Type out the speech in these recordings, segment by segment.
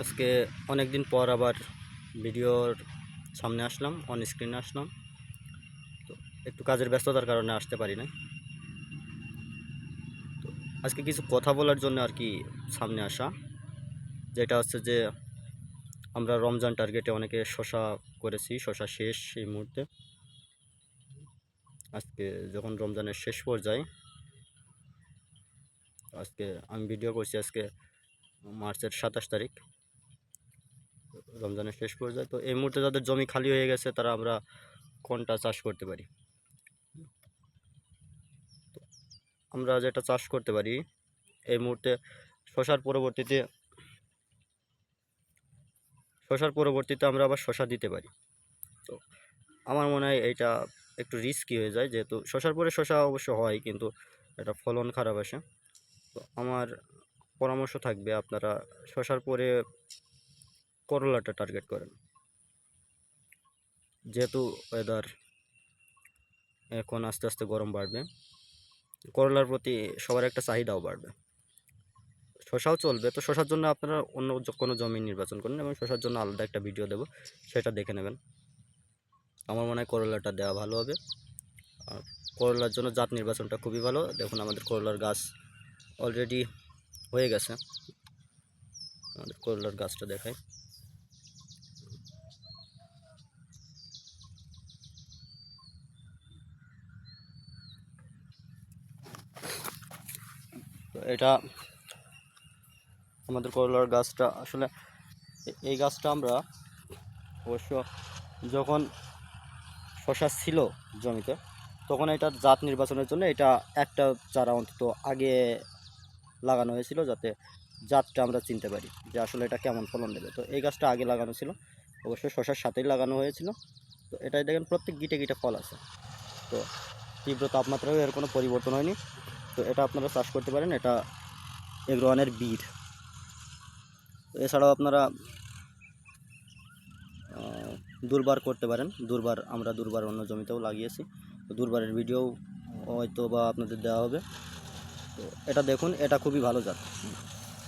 আজকে অনেক দিন পর আবার ভিডিওর সামনে আসলাম, অন স্ক্রিনে আসলাম। তো একটু কাজের ব্যস্ততার কারণে আসতে পারি না। তো আজকে কিছু কথা বলার জন্য আর কি সামনে আসা, যেটা হচ্ছে যে আমরা রমজান টার্গেটে অনেকে শশা করেছি, শশা শেষ এই মুহূর্তে। আজকে যখন রমজানের শেষ পর্যায়ে, আজকে আমি ভিডিও করছি আজকে মার্চের 27 তারিখ, রমজানের শেষ পর্যায়ে। তো এই মুহূর্তে যাদের জমি খালি হয়ে গেছে তারা আমরা কোনটা চাষ করতে পারি। আমরা যেটা চাষ করতে পারি এই মুহূর্তে শশার পরবর্তীতে আমরা আবার শশা দিতে পারি। তো আমার মনে হয় এইটা একটু রিস্কি হয়ে যায়, যেহেতু শশার পরে শশা অবশ্য হয় কিন্তু এটা ফলন খারাপ আসে। তো আমার পরামর্শ থাকবে আপনারা শশার পরে করলাটা টার্গেট করেন, যেহেতু ওয়েদার এখন আস্তে আস্তে গরম বাড়বে, করলার প্রতি সবার একটা চাহিদাও বাড়বে। শশাও চলবে, তো শশার জন্য আপনারা অন্য কোনো জমি নির্বাচন করুন এবং শশার জন্য আলাদা একটা ভিডিও দেবো, সেটা দেখে নেবেন। আমার মনে হয় করলাটা দেওয়া ভালো হবে। আর করলার জন্য জাত নির্বাচনটা খুবই ভালো। দেখুন আমাদের করলার গাছ অলরেডি হয়ে গেছে। আমাদের করলার গাছটা দেখাই। তো এটা আমাদের করলার গাছটা আসলে এই গাছটা আমরা অবশ্য যখন শশা ছিল জমিতে তখন এটার জাত নির্বাচনের জন্য এটা একটা চারা অন্তত আগে লাগানো হয়েছিল, যাতে জাতটা আমরা চিনতে পারি যে আসলে এটা কেমন ফলন দেবে। তো এই গাছটা আগে লাগানো ছিল, অবশ্যই শশার সাথেই লাগানো হয়েছিল। তো এটাই দেখেন প্রত্যেক গিটে গিটে ফল আছে। তো তীব্র তাপমাত্রাও এর কোনো পরিবর্তন হয়নি। তো এটা আপনারা চাষ করতে পারেন, এটা এগ্রোয়ানের বীর। এছাড়াও আপনারা দুর্বার করতে পারেন। আমরা দুর্বার অন্য জমিতেও লাগিয়েছি, তো দুর্বারের ভিডিও হয়তো বা আপনাদের দেওয়া হবে। তো এটা দেখুন, এটা খুবই ভালো জাত।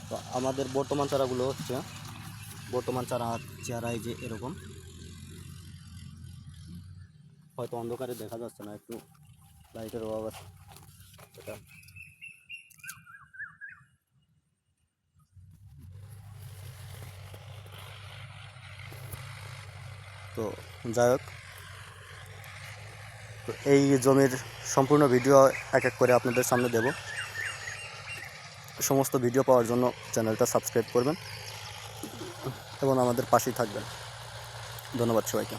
তো আমাদের বর্তমান চারাগুলো হচ্ছে চেহারা এই যে এরকম, হয়তো অন্ধকারে দেখা যাচ্ছে না, একটু লাইটের অভাব আছে। এটা তো যাই হোক, তো এই জমির সম্পূর্ণ ভিডিও এক এক করে আপনাদের সামনে দেব। সমস্ত ভিডিও পাওয়ার জন্য চ্যানেলটা সাবস্ক্রাইব করবেন এবং আমাদের পাশেই থাকবেন। ধন্যবাদ সবাইকে।